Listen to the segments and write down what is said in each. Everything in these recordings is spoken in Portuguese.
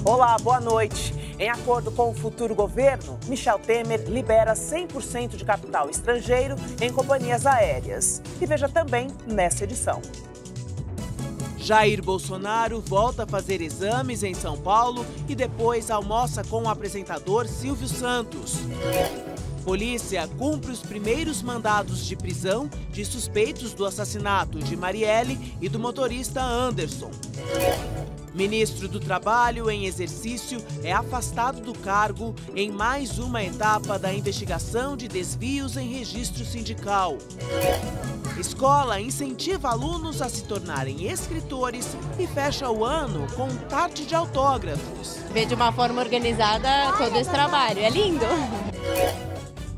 Olá, boa noite. Em acordo com o futuro governo, Michel Temer libera 100% de capital estrangeiro em companhias aéreas. E veja também nessa edição. Jair Bolsonaro volta a fazer exames em São Paulo e depois almoça com o apresentador Silvio Santos. Polícia cumpre os primeiros mandados de prisão de suspeitos do assassinato de Marielle e do motorista Anderson. Ministro do Trabalho em exercício é afastado do cargo em mais uma etapa da investigação de desvios em registro sindical. Escola incentiva alunos a se tornarem escritores e fecha o ano com tarde de autógrafos. Ver de uma forma organizada todo esse trabalho, é lindo!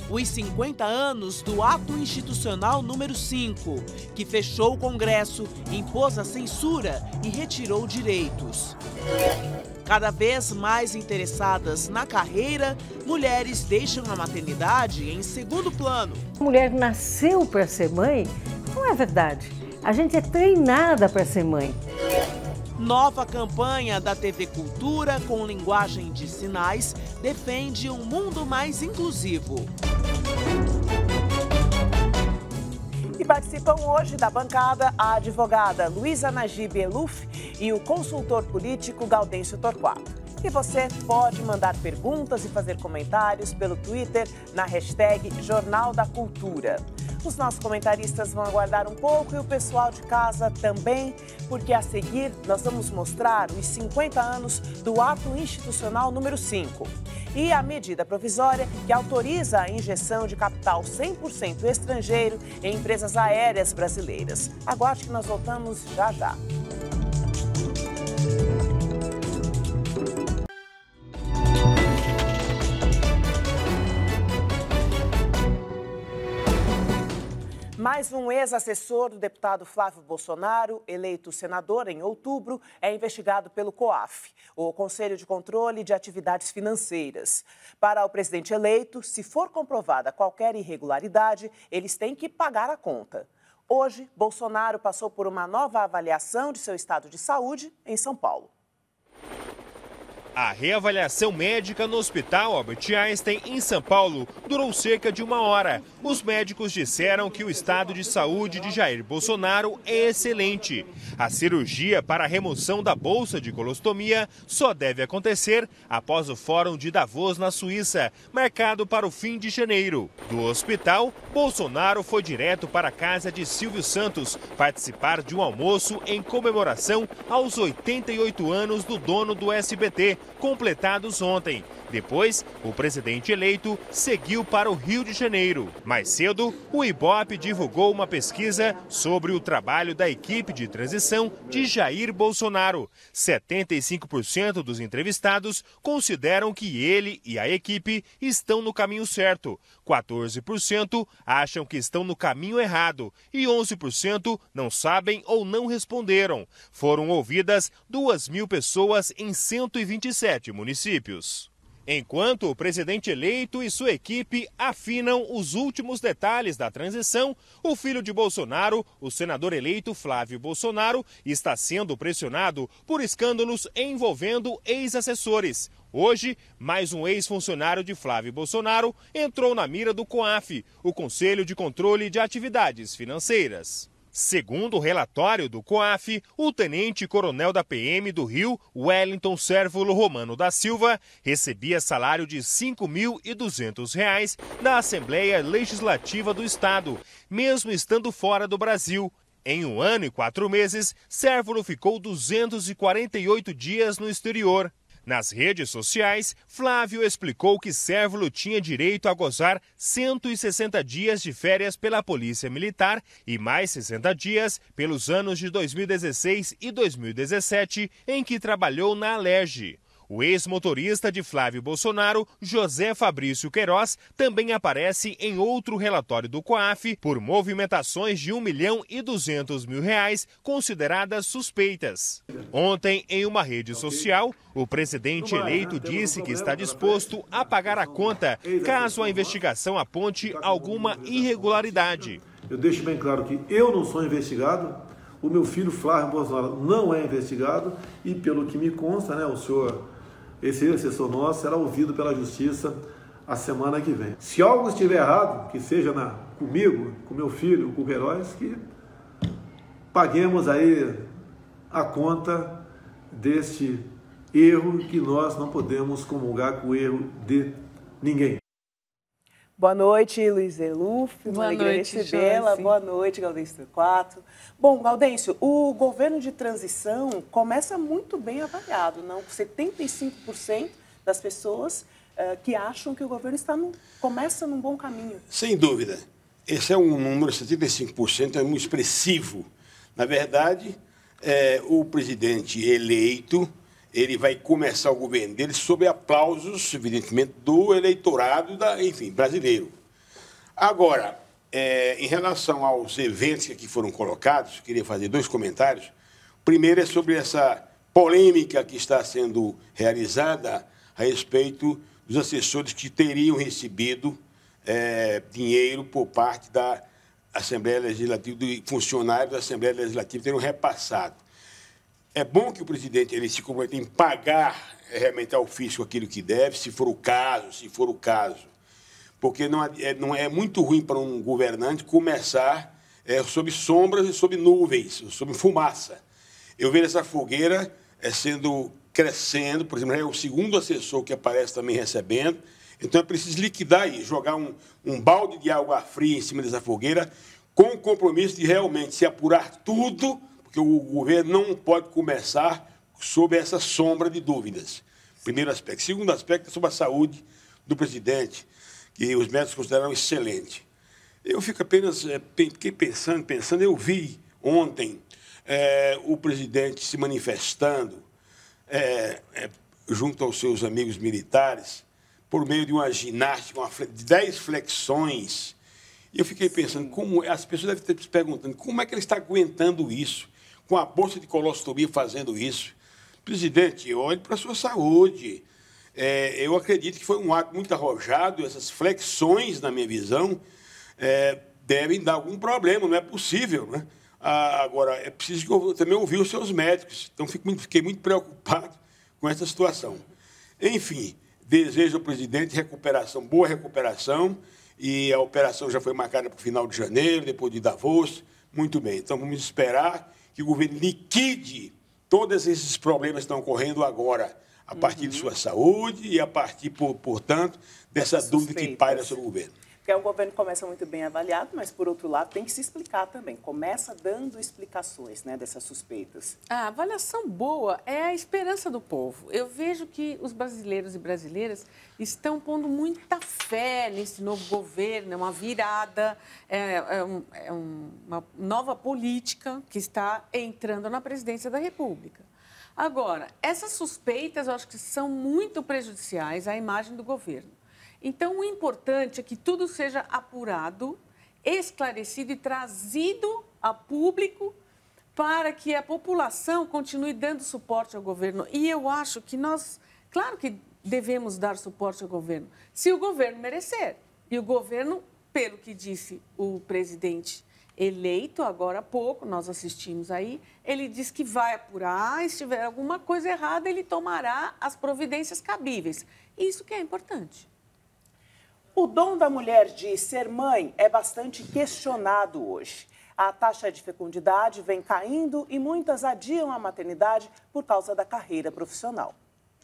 Os 50 anos do Ato Institucional número 5, que fechou o Congresso, impôs a censura e retirou direitos. Cada vez mais interessadas na carreira, mulheres deixam a maternidade em segundo plano. A mulher nasceu para ser mãe? Não é verdade. A gente é treinada para ser mãe. Nova campanha da TV Cultura com linguagem de sinais defende um mundo mais inclusivo. E participam hoje da bancada a advogada Luísa Najib Eluf e o consultor político Gaudêncio Torquato. E você pode mandar perguntas e fazer comentários pelo Twitter na hashtag Jornal da Cultura. Os nossos comentaristas vão aguardar um pouco e o pessoal de casa também, porque a seguir nós vamos mostrar os 50 anos do Ato Institucional número 5 e a medida provisória que autoriza a injeção de capital 100% estrangeiro em empresas aéreas brasileiras. Aguarde que nós voltamos já já. Mais um ex-assessor do deputado Flávio Bolsonaro, eleito senador em outubro, é investigado pelo COAF, o Conselho de Controle de Atividades Financeiras. Para o presidente eleito, se for comprovada qualquer irregularidade, eles têm que pagar a conta. Hoje, Bolsonaro passou por uma nova avaliação de seu estado de saúde em São Paulo. A reavaliação médica no Hospital Albert Einstein, em São Paulo, durou cerca de 1 hora. Os médicos disseram que o estado de saúde de Jair Bolsonaro é excelente. A cirurgia para a remoção da bolsa de colostomia só deve acontecer após o Fórum de Davos, na Suíça, marcado para o fim de janeiro. Do hospital, Bolsonaro foi direto para a casa de Silvio Santos participar de um almoço em comemoração aos 88 anos do dono do SBT, completados ontem. Depois, o presidente eleito seguiu para o Rio de Janeiro. Mais cedo, o Ibope divulgou uma pesquisa sobre o trabalho da equipe de transição de Jair Bolsonaro. 75% dos entrevistados consideram que ele e a equipe estão no caminho certo. 14% acham que estão no caminho errado e 11% não sabem ou não responderam. Foram ouvidas 2.000 pessoas em 127 municípios. Enquanto o presidente eleito e sua equipe afinam os últimos detalhes da transição, o filho de Bolsonaro, o senador eleito Flávio Bolsonaro, está sendo pressionado por escândalos envolvendo ex-assessores. Hoje, mais um ex-funcionário de Flávio Bolsonaro entrou na mira do COAF, o Conselho de Controle de Atividades Financeiras. Segundo o relatório do COAF, o tenente-coronel da PM do Rio, Wellington Sérvulo Romano da Silva, recebia salário de R$ 5.200 da Assembleia Legislativa do Estado, mesmo estando fora do Brasil. Em 1 ano e 4 meses, Sérvulo ficou 248 dias no exterior. Nas redes sociais, Flávio explicou que Sérvulo tinha direito a gozar 160 dias de férias pela Polícia Militar e mais 60 dias pelos anos de 2016 e 2017, em que trabalhou na Alerj. O ex-motorista de Flávio Bolsonaro, José Fabrício Queiroz, também aparece em outro relatório do COAF por movimentações de R$ 1.200.000 consideradas suspeitas. Ontem, em uma rede social, o presidente eleito disse que está disposto a pagar a conta caso a investigação aponte alguma irregularidade. Eu deixo bem claro que eu não sou investigado, o meu filho Flávio Bolsonaro não é investigado e, pelo que me consta, o senhor esse assessor nosso será ouvido pela Justiça a semana que vem. Se algo estiver errado, que seja comigo, com meu filho, com o Queiroz, que paguemos aí a conta deste erro, que nós não podemos comungar com o erro de ninguém. Boa noite, Luiz Eluf. Boa noite, Joyce. Boa noite, Gaudêncio Torquato. Bom, Gaudêncio, o governo de transição começa muito bem avaliado, não? 75% das pessoas que acham que o governo começa num bom caminho. Sem dúvida. Esse é um número, 75%, é muito expressivo. Na verdade, o presidente eleito, ele vai começar o governo dele sob aplausos, evidentemente, do eleitorado, brasileiro. Agora, em relação aos eventos que aqui foram colocados, eu queria fazer 2 comentários. O primeiro é sobre essa polêmica que está sendo realizada a respeito dos assessores que teriam recebido dinheiro por parte da Assembleia Legislativa, de funcionários da Assembleia Legislativa teriam repassado. É bom que o presidente ele se comprometa em pagar realmente ao fisco aquilo que deve, se for o caso, porque não é muito ruim para um governante começar sob sombras e sob nuvens, sob fumaça. Eu vejo essa fogueira crescendo, por exemplo, é o segundo assessor que aparece também recebendo, então é preciso liquidar isso, jogar um balde de água fria em cima dessa fogueira, com o compromisso de realmente se apurar tudo, porque o governo não pode começar sob essa sombra de dúvidas. Primeiro aspecto. Segundo aspecto é sobre a saúde do presidente, que os médicos consideram excelente. Eu fico apenas fiquei pensando, eu vi ontem o presidente se manifestando junto aos seus amigos militares, por meio de uma ginástica, de 10 flexões. E eu fiquei pensando, como as pessoas devem estar se perguntando, como é que ele está aguentando isso? Com a bolsa de colostomia fazendo isso. Presidente, olhe para a sua saúde. Eu acredito que foi um ato muito arrojado, essas flexões, na minha visão, devem dar algum problema, não é possível, né? Agora, é preciso que eu também ouvir os seus médicos, então fiquei muito preocupado com essa situação. Enfim, desejo ao presidente recuperação, boa recuperação, e a operação já foi marcada para o final de janeiro, depois de Davos. Muito bem, então vamos esperar que o governo liquide todos esses problemas que estão ocorrendo agora, a partir de sua saúde e a partir, portanto, dessa dúvida que paira sobre o governo. Porque o governo começa muito bem avaliado, mas, por outro lado, tem que se explicar também. Começa dando explicações, né, dessas suspeitas. A avaliação boa é a esperança do povo. Eu vejo que os brasileiros e brasileiras estão pondo muita fé nesse novo governo, é uma virada, uma nova política que está entrando na presidência da República. Agora, essas suspeitas, eu acho que são muito prejudiciais à imagem do governo. Então, o importante é que tudo seja apurado, esclarecido e trazido a público para que a população continue dando suporte ao governo. E eu acho que nós, claro que devemos dar suporte ao governo, se o governo merecer. E o governo, pelo que disse o presidente eleito agora há pouco, nós assistimos aí, ele diz que vai apurar, e se tiver alguma coisa errada, ele tomará as providências cabíveis. Isso que é importante. O dom da mulher de ser mãe é bastante questionado hoje. A taxa de fecundidade vem caindo e muitas adiam a maternidade por causa da carreira profissional.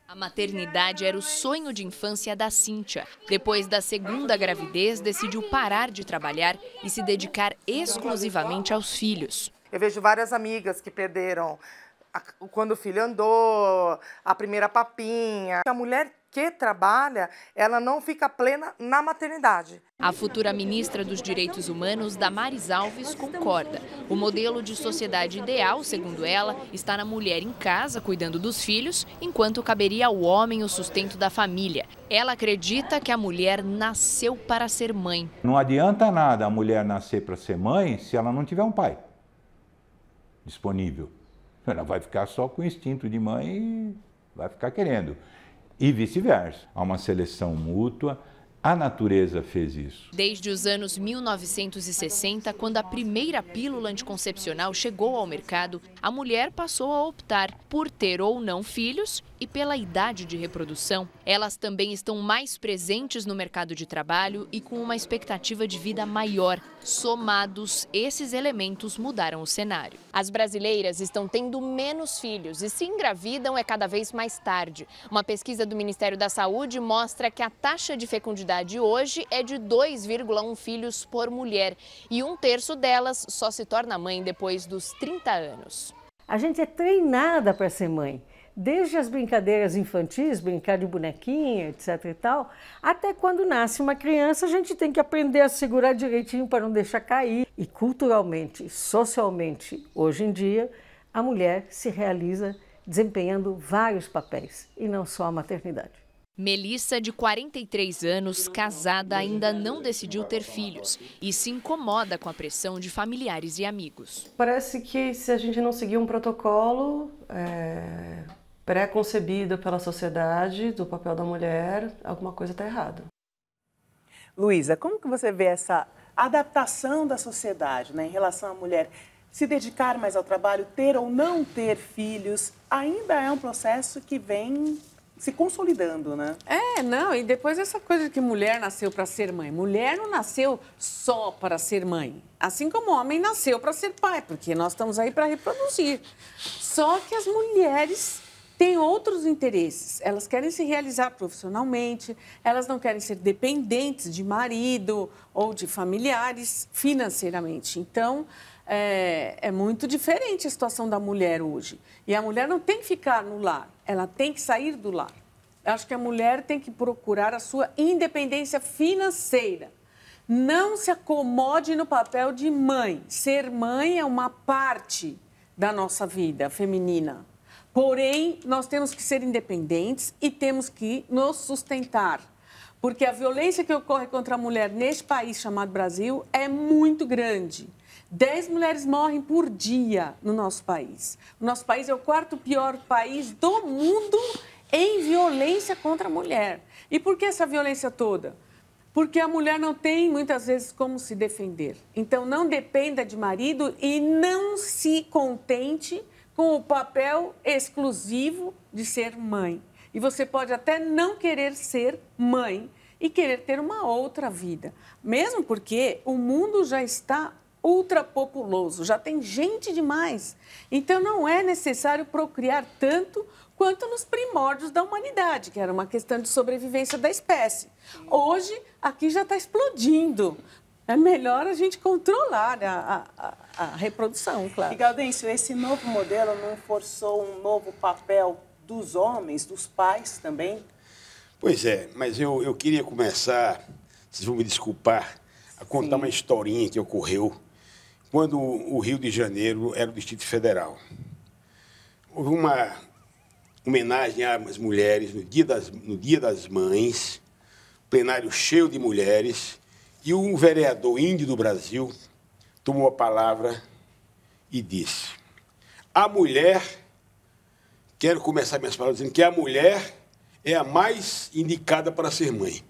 A maternidade era o sonho de infância da Cíntia. Depois da segunda gravidez, decidiu parar de trabalhar e se dedicar exclusivamente aos filhos. Eu vejo várias amigas que perderam quando o filho andou, a primeira papinha. A mulher que trabalha, ela não fica plena na maternidade. A futura ministra dos Direitos Humanos, Damares Alves, concorda. O modelo de sociedade ideal, segundo ela, está na mulher em casa cuidando dos filhos, enquanto caberia ao homem o sustento da família. Ela acredita que a mulher nasceu para ser mãe. Não adianta nada a mulher nascer para ser mãe se ela não tiver um pai disponível. Ela vai ficar só com o instinto de mãe e vai ficar querendo. E vice-versa. Há uma seleção mútua, a natureza fez isso. Desde os anos 1960, quando a primeira pílula anticoncepcional chegou ao mercado, a mulher passou a optar por ter ou não filhos e pela idade de reprodução, elas também estão mais presentes no mercado de trabalho e com uma expectativa de vida maior. Somados, esses elementos mudaram o cenário. As brasileiras estão tendo menos filhos e se engravidam é cada vez mais tarde. Uma pesquisa do Ministério da Saúde mostra que a taxa de fecundidade hoje é de 2,1 filhos por mulher e 1/3 delas só se torna mãe depois dos 30 anos. A gente é treinada para ser mãe, desde as brincadeiras infantis, brincar de bonequinha, etc e tal, até quando nasce uma criança a gente tem que aprender a segurar direitinho para não deixar cair. E culturalmente, socialmente, hoje em dia, a mulher se realiza desempenhando vários papéis e não só a maternidade. Melissa, de 43 anos, casada, ainda não decidiu ter filhos e se incomoda com a pressão de familiares e amigos. Parece que se a gente não seguir um protocolo pré-concebido pela sociedade do papel da mulher, alguma coisa está errada. Luísa, como que você vê essa adaptação da sociedade, né, em relação à mulher se dedicar mais ao trabalho, ter ou não ter filhos? Ainda é um processo que vem se consolidando, né? E depois essa coisa de que mulher nasceu para ser mãe. Mulher não nasceu só para ser mãe. Assim como o homem nasceu para ser pai, porque nós estamos aí para reproduzir. Só que as mulheres têm outros interesses. Elas querem se realizar profissionalmente, elas não querem ser dependentes de marido ou de familiares financeiramente. Então, é muito diferente a situação da mulher hoje. E a mulher não tem que ficar no lar, ela tem que sair do lar. Eu acho que a mulher tem que procurar a sua independência financeira. Não se acomode no papel de mãe. Ser mãe é uma parte da nossa vida feminina. Porém, nós temos que ser independentes e temos que nos sustentar. Porque a violência que ocorre contra a mulher neste país chamado Brasil é muito grande. 10 mulheres morrem por dia no nosso país. O nosso país é o 4º pior país do mundo em violência contra a mulher. E por que essa violência toda? Porque a mulher não tem, muitas vezes, como se defender. Então, não dependa de marido e não se contente com o papel exclusivo de ser mãe. E você pode até não querer ser mãe e querer ter uma outra vida. Mesmo porque o mundo já está ultrapopuloso, já tem gente demais. Então, não é necessário procriar tanto quanto nos primórdios da humanidade, que era uma questão de sobrevivência da espécie. Hoje, aqui já está explodindo. É melhor a gente controlar a reprodução, claro. E, Gaudêncio, esse novo modelo não forçou um novo papel dos homens, dos pais também? Pois é, mas eu queria começar, vocês vão me desculpar, a contar uma historinha que ocorreu quando o Rio de Janeiro era o Distrito Federal. Houve uma homenagem às mulheres no Dia das Mães, plenário cheio de mulheres, e um vereador índio do Brasil tomou a palavra e disse: a mulher, quero começar minhas palavras dizendo que a mulher é a mais indicada para ser mãe.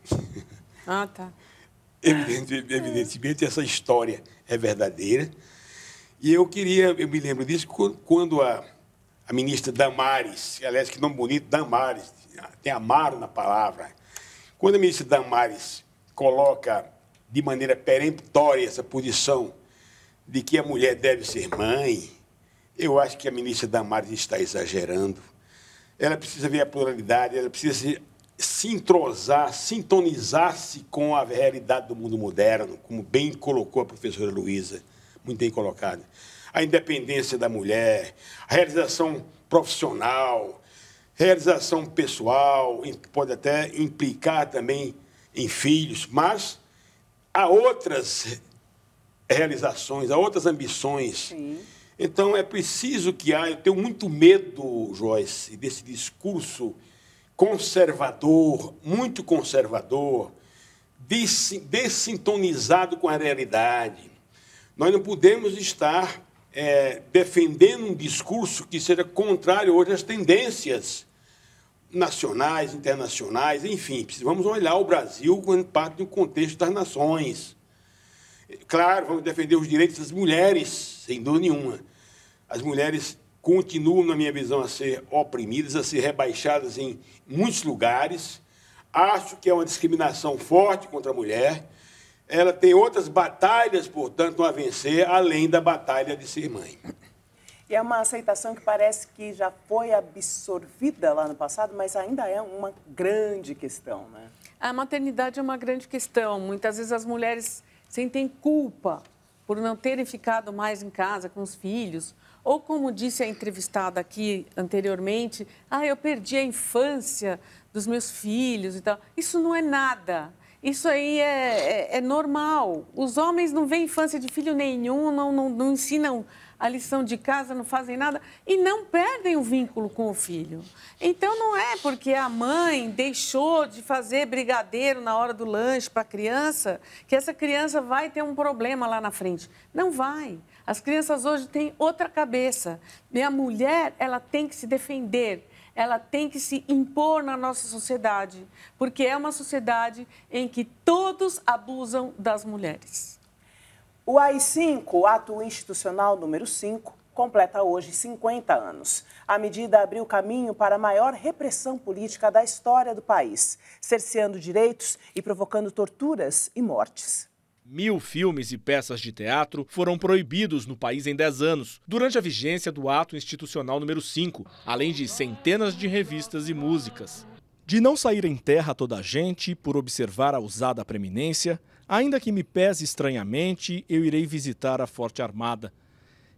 Ah, tá. Evidentemente, essa história é verdadeira. E eu me lembro disso quando a ministra Damares, aliás, que nome bonito, Damares, tem Amaro na palavra. Quando a ministra Damares coloca de maneira peremptória essa posição de que a mulher deve ser mãe, eu acho que a ministra Damares está exagerando. Ela precisa ver a pluralidade, ela precisa se entrosar, sintonizar-se com a realidade do mundo moderno, como bem colocou a professora Luísa, muito bem colocada. A independência da mulher, a realização profissional, realização pessoal, pode até implicar também em filhos, mas há outras realizações, há outras ambições. Sim. Então, é preciso que eu tenho muito medo, Joyce, desse discurso conservador, muito conservador, dessintonizado com a realidade. Nós não podemos estar defendendo um discurso que seja contrário hoje às tendências nacionais, internacionais, enfim. Vamos olhar o Brasil como parte do contexto das nações. Claro, vamos defender os direitos das mulheres, sem dúvida nenhuma. As mulheres continuam, na minha visão, a ser oprimidas, a ser rebaixadas em muitos lugares. Acho que é uma discriminação forte contra a mulher. Ela tem outras batalhas, portanto, a vencer, além da batalha de ser mãe. E é uma aceitação que parece que já foi absorvida lá no passado, mas ainda é uma grande questão, né? A maternidade é uma grande questão. Muitas vezes as mulheres sentem culpa por não terem ficado mais em casa com os filhos. Ou, como disse a entrevistada aqui anteriormente, eu perdi a infância dos meus filhos e tal. Isso não é nada. Isso aí é normal. Os homens não veem infância de filho nenhum, não ensinam a lição de casa, não fazem nada e não perdem o vínculo com o filho. Então, não é porque a mãe deixou de fazer brigadeiro na hora do lanche para a criança que essa criança vai ter um problema lá na frente. Não vai. As crianças hoje têm outra cabeça. E a mulher, ela tem que se defender. Ela tem que se impor na nossa sociedade, porque é uma sociedade em que todos abusam das mulheres. O AI-5, o Ato Institucional número 5, completa hoje 50 anos. A medida abriu caminho para a maior repressão política da história do país, cerceando direitos e provocando torturas e mortes. 1000 filmes e peças de teatro foram proibidos no país em 10 anos, durante a vigência do Ato Institucional número 5, além de centenas de revistas e músicas. De não sair em terra toda a gente, por observar a usada preeminência, ainda que me pese estranhamente, eu irei visitar a Forte Armada.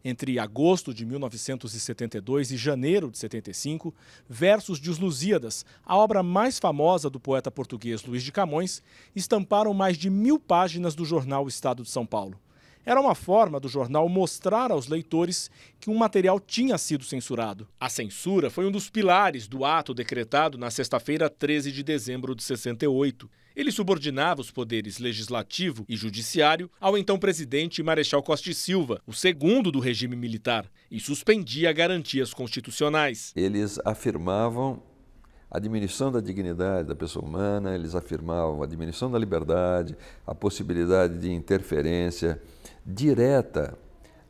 Entre agosto de 1972 e janeiro de 75, versos de Os Lusíadas, a obra mais famosa do poeta português Luís de Camões, estamparam mais de 1000 páginas do jornal Estado de São Paulo. Era uma forma do jornal mostrar aos leitores que um material tinha sido censurado. A censura foi um dos pilares do ato decretado na sexta-feira, 13 de dezembro de 68. Ele subordinava os poderes legislativo e judiciário ao então presidente Marechal Costa e Silva, o segundo do regime militar, e suspendia garantias constitucionais. Eles afirmavam a diminuição da dignidade da pessoa humana, eles afirmavam a diminuição da liberdade, a possibilidade de interferência direta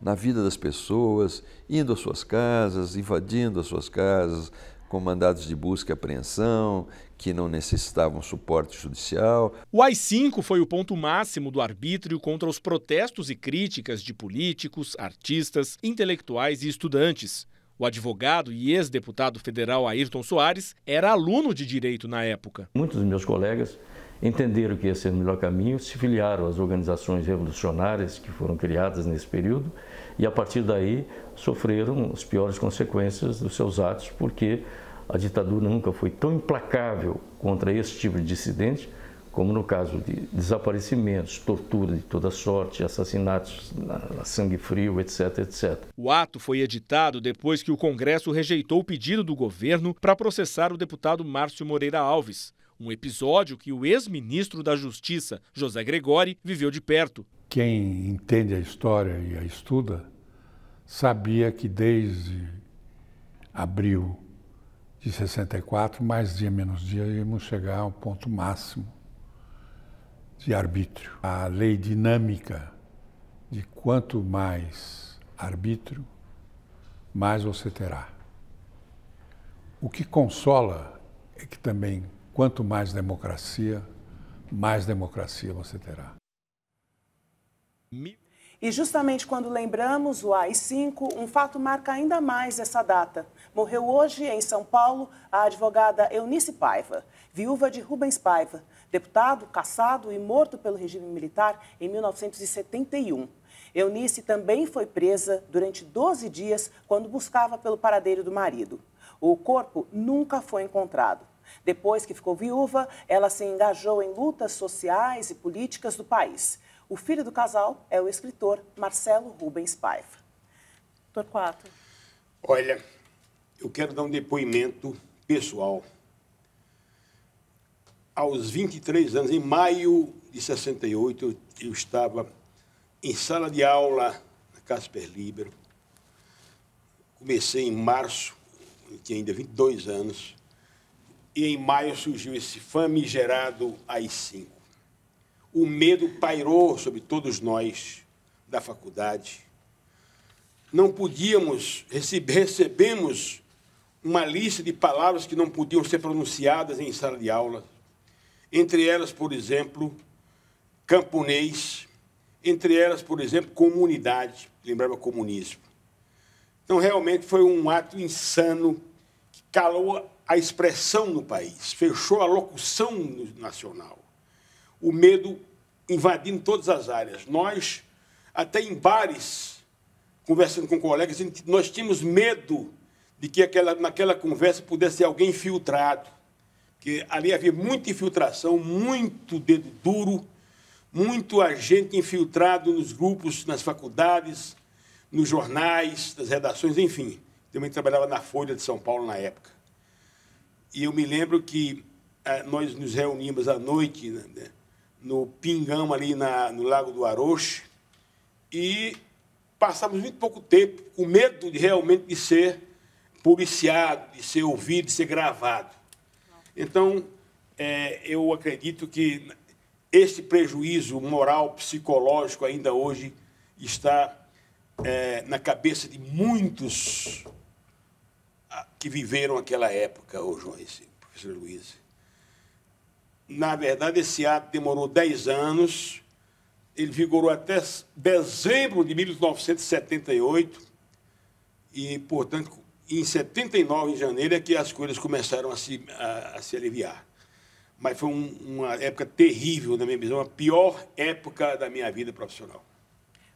na vida das pessoas, indo às suas casas, invadindo as suas casas, com mandados de busca e apreensão, que não necessitavam suporte judicial. O AI-5 foi o ponto máximo do arbítrio contra os protestos e críticas de políticos, artistas, intelectuais e estudantes. O advogado e ex-deputado federal Ayrton Soares era aluno de direito na época. Muitos dos meus colegas entenderam que esse era o melhor caminho, se filiaram às organizações revolucionárias que foram criadas nesse período e, a partir daí, sofreram as piores consequências dos seus atos, porque a ditadura nunca foi tão implacável contra esse tipo de dissidente como no caso de desaparecimentos, tortura de toda sorte, assassinatos a sangue frio, etc, etc. O ato foi editado depois que o Congresso rejeitou o pedido do governo para processar o deputado Márcio Moreira Alves, um episódio que o ex-ministro da Justiça, José Gregori, viveu de perto. Quem entende a história e a estuda sabia que desde abril de 64, mais dia menos dia, íamos chegar ao ponto máximo de arbítrio. A lei dinâmica de quanto mais arbítrio, mais você terá. O que consola é que também, quanto mais democracia você terá. E justamente quando lembramos o AI-5, um fato marca ainda mais essa data. Morreu hoje, em São Paulo, a advogada Eunice Paiva, viúva de Rubens Paiva, deputado, cassado e morto pelo regime militar em 1971. Eunice também foi presa durante 12 dias quando buscava pelo paradeiro do marido. O corpo nunca foi encontrado. Depois que ficou viúva, ela se engajou em lutas sociais e políticas do país. O filho do casal é o escritor Marcelo Rubens Paiva. Torquato. Olha, eu quero dar um depoimento pessoal. Aos 23 anos, em maio de 68, eu estava em sala de aula na Casper Libero. Comecei em março, eu tinha ainda 22 anos, e em maio surgiu esse famigerado AI-5. O medo pairou sobre todos nós da faculdade. não podíamos, recebemos uma lista de palavras que não podiam ser pronunciadas em sala de aula. Entre elas, por exemplo, camponês, entre elas, por exemplo, comunidade, lembrava comunismo. Então, realmente foi um ato insano que calou a expressão no país, fechou a locução nacional. O medo invadindo todas as áreas. Nós, até em bares, conversando com colegas, nós tínhamos medo de que naquela conversa pudesse ter alguém infiltrado. Porque ali havia muita infiltração, muito dedo duro, muito agente infiltrado nos grupos, nas faculdades, nos jornais, nas redações, enfim. Também trabalhava na Folha de São Paulo na época. E eu me lembro que nós nos reunimos à noite, né, no Pingão, ali no Lago do Aroche, e passávamos muito pouco tempo com medo realmente de ser policiado, de ser ouvido, de ser gravado. Então, eu acredito que esse prejuízo moral, psicológico, ainda hoje está na cabeça de muitos que viveram aquela época, Joyce, professor Luiz. Na verdade, esse ato demorou 10 anos, ele vigorou até dezembro de 1978, e, portanto, em 79, em janeiro, é que as coisas começaram a se aliviar. Mas foi uma época terrível, na minha visão, a pior época da minha vida profissional.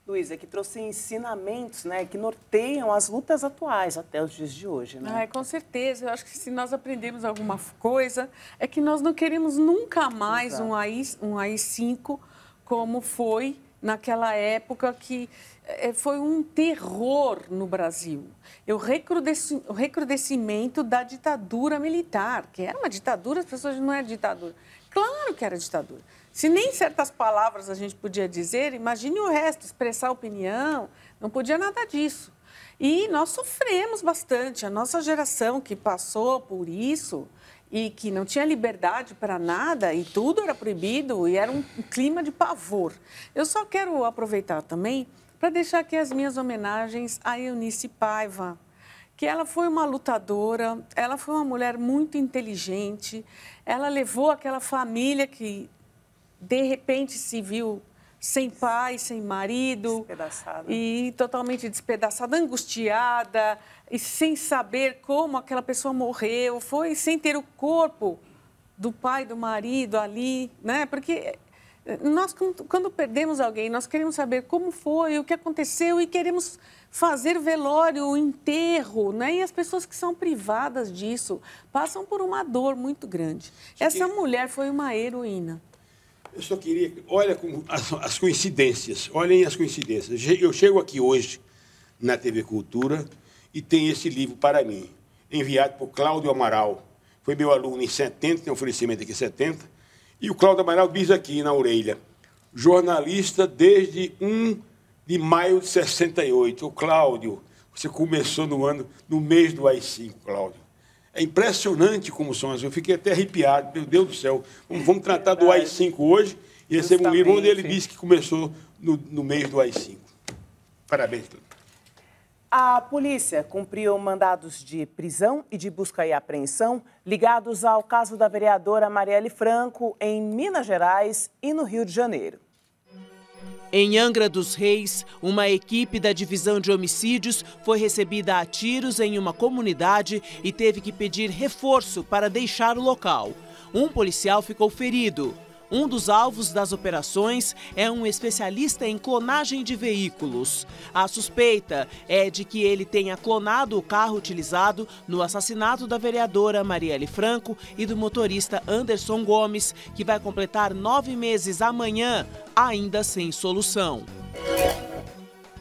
Luísa, que trouxe ensinamentos, né, que norteiam as lutas atuais até os dias de hoje, né? Com certeza. Eu acho que se nós aprendemos alguma coisa, é que nós não queremos nunca mais um AI-5 como foi naquela época que foi um terror no Brasil. O recrudescimento da ditadura militar, que era uma ditadura, as pessoas não eram ditadura. Claro que era ditadura. Se nem certas palavras a gente podia dizer, imagine o resto, expressar opinião, não podia nada disso. E nós sofremos bastante, a nossa geração que passou por isso e que não tinha liberdade para nada e tudo era proibido e era um clima de pavor. Eu só quero aproveitar também para deixar aqui as minhas homenagens a Eunice Paiva, que ela foi uma lutadora, ela foi uma mulher muito inteligente, ela levou aquela família que de repente se viu sem pai, sem marido, despedaçada. E totalmente despedaçada, angustiada, e sem saber como aquela pessoa morreu, foi sem ter o corpo do pai, do marido ali, né? Porque nós, quando perdemos alguém, nós queremos saber como foi, o que aconteceu e queremos fazer o velório, o enterro, né? E as pessoas que são privadas disso passam por uma dor muito grande. Essa mulher foi uma heroína. Eu só queria... Olha as coincidências, olhem as coincidências. Eu chego aqui hoje na TV Cultura e tem esse livro para mim, enviado por Cláudio Amaral. Foi meu aluno em 70, tem um oferecimento aqui em 70. E o Cláudio Amaral diz aqui na orelha, jornalista desde 1 de maio de 68. Ô, Cláudio, você começou no mês do AI-5, Cláudio. É impressionante como são as... Eu fiquei até arrepiado, meu Deus do céu. Vamos tratar do AI-5 hoje e receber um livro onde ele disse que começou no mês do AI-5. Parabéns, Cláudio. A polícia cumpriu mandados de prisão e de busca e apreensão ligados ao caso da vereadora Marielle Franco em Minas Gerais e no Rio de Janeiro. Em Angra dos Reis, uma equipe da Divisão de Homicídios foi recebida a tiros em uma comunidade e teve que pedir reforço para deixar o local. Um policial ficou ferido. Um dos alvos das operações é um especialista em clonagem de veículos. A suspeita é de que ele tenha clonado o carro utilizado no assassinato da vereadora Marielle Franco e do motorista Anderson Gomes, que vai completar 9 meses amanhã, ainda sem solução.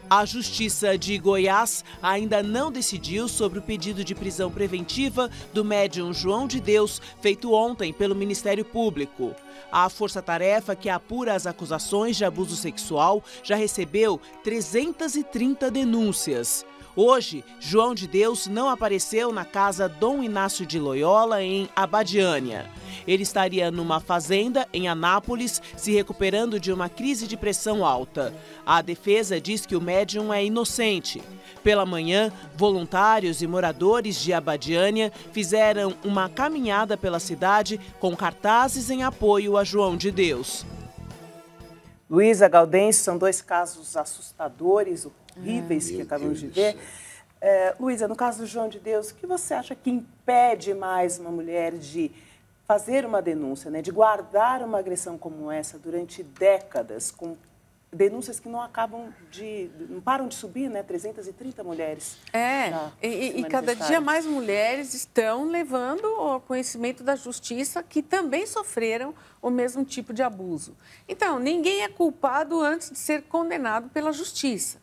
A Justiça de Goiás ainda não decidiu sobre o pedido de prisão preventiva do médium João de Deus, feito ontem pelo Ministério Público. A força-tarefa que apura as acusações de abuso sexual já recebeu 330 denúncias. Hoje, João de Deus não apareceu na casa Dom Inácio de Loyola, em Abadiânia. Ele estaria numa fazenda em Anápolis, se recuperando de uma crise de pressão alta. A defesa diz que o médium é inocente. Pela manhã, voluntários e moradores de Abadiânia fizeram uma caminhada pela cidade com cartazes em apoio a João de Deus. Luísa, Gaudêncio, são dois casos assustadores, horríveis que acabamos de ver. Luísa, no caso do João de Deus, o que você acha que impede mais uma mulher de fazer uma denúncia, né, de guardar uma agressão como essa durante décadas, com denúncias que não param de subir, né? 330 mulheres. E cada dia mais mulheres estão levando ao conhecimento da justiça que também sofreram o mesmo tipo de abuso. Então, ninguém é culpado antes de ser condenado pela justiça.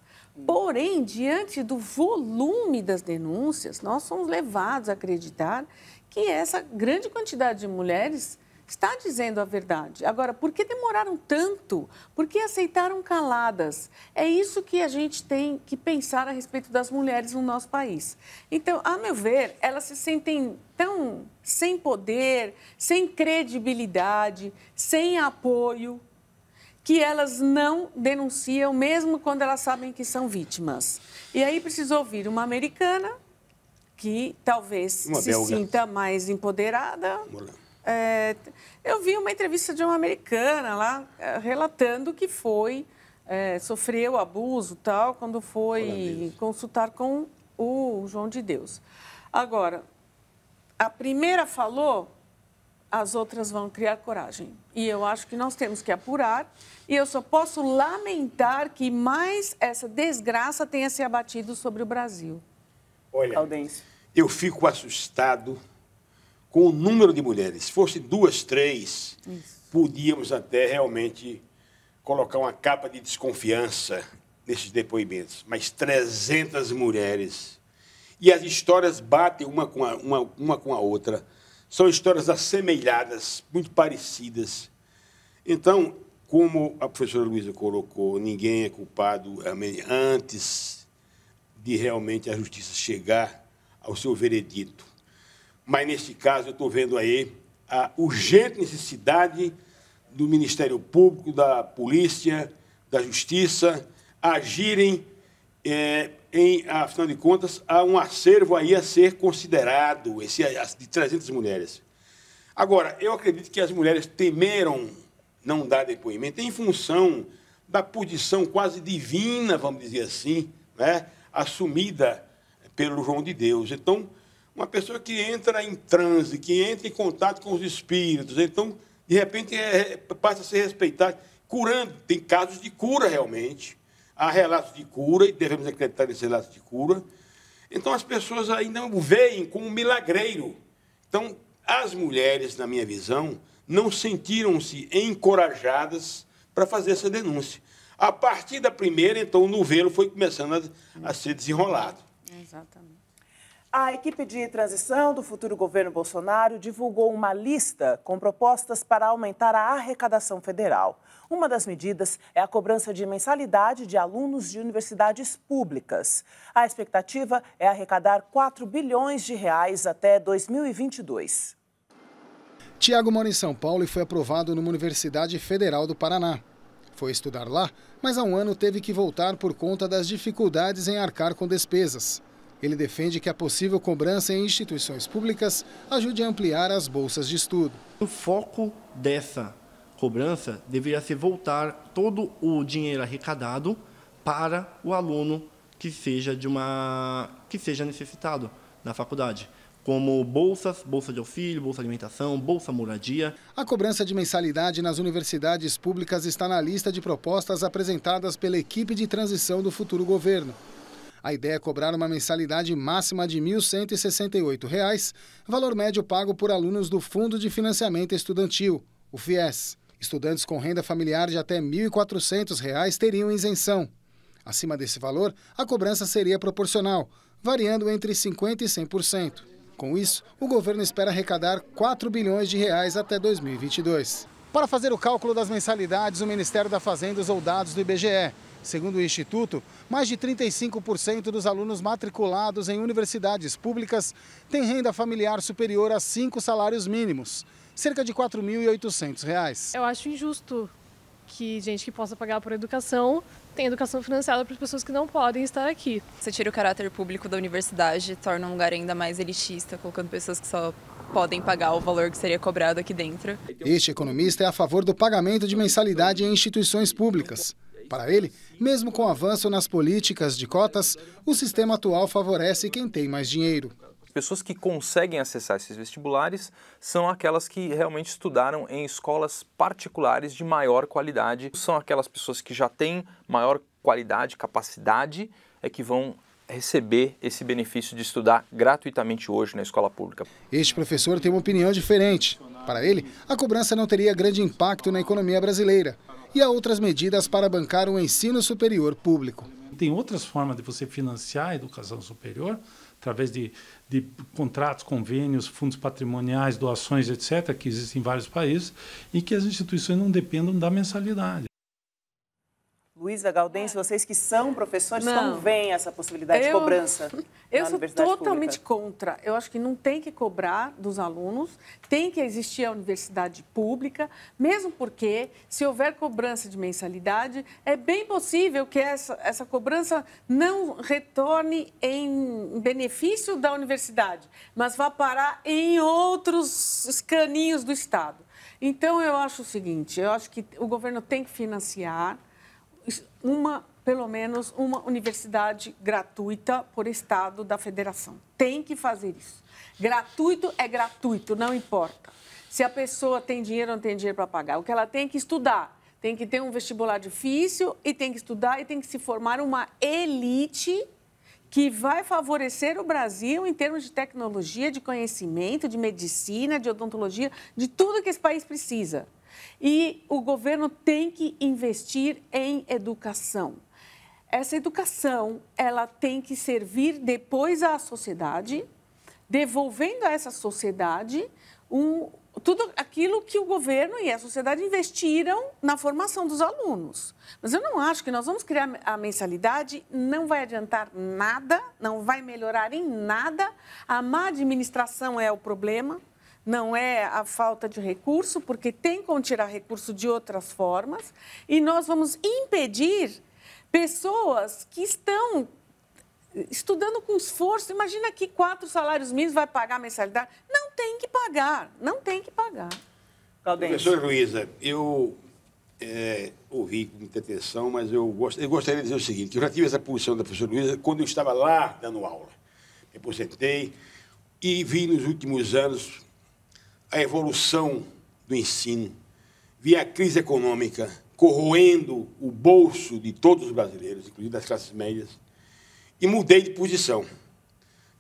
Porém, diante do volume das denúncias, nós somos levados a acreditar que essa grande quantidade de mulheres está dizendo a verdade. Agora, por que demoraram tanto? Por que aceitaram caladas? É isso que a gente tem que pensar a respeito das mulheres no nosso país. Então, a meu ver, elas se sentem tão sem poder, sem credibilidade, sem apoio, que elas não denunciam, mesmo quando elas sabem que são vítimas. E aí precisou vir uma americana, que talvez se sinta mais empoderada. Eu vi uma entrevista de uma americana lá, relatando que sofreu abuso tal, quando foi consultar com o João de Deus. Agora, a primeira falou, as outras vão criar coragem. E eu acho que nós temos que apurar, e eu só posso lamentar que mais essa desgraça tenha se abatido sobre o Brasil. Olha, eu fico assustado com o número de mulheres. Se fosse 2, 3, podíamos até realmente colocar uma capa de desconfiança nesses depoimentos. Mas 300 mulheres. E as histórias batem uma com a outra. São histórias assemelhadas, muito parecidas. Então, como a professora Luísa colocou, ninguém é culpado antes de realmente a justiça chegar ao seu veredito. Mas, nesse caso, eu estou vendo aí a urgente necessidade do Ministério Público, da Polícia, da Justiça, agirem, afinal de contas, há um acervo aí a ser considerado, de 300 mulheres. Agora, eu acredito que as mulheres temeram não dar depoimento em função da posição quase divina, vamos dizer assim, né, assumida pelo João de Deus. Então, uma pessoa que entra em transe, que entra em contato com os espíritos, então, de repente, passa a ser respeitada, curando. Tem casos de cura, realmente. Há relatos de cura, e devemos acreditar nesses relatos de cura. Então, as pessoas ainda o veem como um milagreiro. Então, as mulheres, na minha visão, não sentiram-se encorajadas para fazer essa denúncia. A partir da primeira, então, o novelo foi começando a ser desenrolado. Exatamente. A equipe de transição do futuro governo Bolsonaro divulgou uma lista com propostas para aumentar a arrecadação federal. Uma das medidas é a cobrança de mensalidade de alunos de universidades públicas. A expectativa é arrecadar 4 bilhões de reais até 2022. Tiago mora em São Paulo e foi aprovado numa Universidade Federal do Paraná. Foi estudar lá, mas há um ano teve que voltar por conta das dificuldades em arcar com despesas. Ele defende que a possível cobrança em instituições públicas ajude a ampliar as bolsas de estudo. O foco dessa cobrança deveria ser voltar todo o dinheiro arrecadado para o aluno que seja necessitado na faculdade, como bolsa de auxílio, bolsa alimentação, bolsa moradia. A cobrança de mensalidade nas universidades públicas está na lista de propostas apresentadas pela equipe de transição do futuro governo. A ideia é cobrar uma mensalidade máxima de R$ 1.168, valor médio pago por alunos do Fundo de Financiamento Estudantil, o FIES. Estudantes com renda familiar de até R$ 1.400 teriam isenção. Acima desse valor, a cobrança seria proporcional, variando entre 50% e 100%. Com isso, o governo espera arrecadar 4 bilhões de reais até 2022. Para fazer o cálculo das mensalidades, o Ministério da Fazenda usou dados do IBGE. Segundo o Instituto, mais de 35% dos alunos matriculados em universidades públicas têm renda familiar superior a 5 salários mínimos, cerca de R$ 4.800. Eu acho injusto que gente que possa pagar por educação tenha educação financiada para as pessoas que não podem estar aqui. Você tira o caráter público da universidade, torna um lugar ainda mais elitista, colocando pessoas que só podem pagar o valor que seria cobrado aqui dentro. Este economista é a favor do pagamento de mensalidade em instituições públicas. Para ele, mesmo com o avanço nas políticas de cotas, o sistema atual favorece quem tem mais dinheiro. Pessoas que conseguem acessar esses vestibulares são aquelas que realmente estudaram em escolas particulares de maior qualidade. São aquelas pessoas que já têm maior qualidade, capacidade, que vão receber esse benefício de estudar gratuitamente hoje na escola pública. Este professor tem uma opinião diferente. Para ele, a cobrança não teria grande impacto na economia brasileira. E há outras medidas para bancar o ensino superior público. Tem outras formas de você financiar a educação superior, através de contratos, convênios, fundos patrimoniais, doações, etc., que existem em vários países, e que as instituições não dependam da mensalidade. Luísa, Gaudêncio, vocês que são professores, como veem essa possibilidade de cobrança na Eu sou universidade totalmente pública? contra. Eu acho que não tem que cobrar dos alunos, tem que existir a universidade pública, mesmo porque, se houver cobrança de mensalidade, é bem possível que essa cobrança não retorne em benefício da universidade, mas vá parar em outros caninhos do Estado. Então, eu acho o seguinte, eu acho que o governo tem que financiar pelo menos uma universidade gratuita por estado da federação. Tem que fazer isso. Gratuito é gratuito, não importa. Se a pessoa tem dinheiro ou não tem dinheiro para pagar. O que ela tem que estudar, tem que ter um vestibular difícil e tem que estudar e tem que se formar uma elite que vai favorecer o Brasil em termos de tecnologia, de conhecimento, de medicina, de odontologia, de tudo que esse país precisa. E o governo tem que investir em educação. Essa educação, ela tem que servir depois à sociedade, devolvendo a essa sociedade tudo aquilo que o governo e a sociedade investiram na formação dos alunos. Mas eu não acho que nós vamos criar a mensalidade, não vai adiantar nada, não vai melhorar em nada. A má administração é o problema. Não é a falta de recurso, porque tem como tirar recurso de outras formas, e nós vamos impedir pessoas que estão estudando com esforço. Imagina que 4 salários mínimos vai pagar a mensalidade. Não tem que pagar, não tem que pagar. Professora Luísa, eu ouvi com muita atenção, mas eu gostaria de dizer o seguinte, eu já tive essa posição da professora Luísa quando eu estava lá dando aula. Me aposentei e vi nos últimos anos a evolução do ensino, vi a crise econômica corroendo o bolso de todos os brasileiros, inclusive das classes médias, e mudei de posição.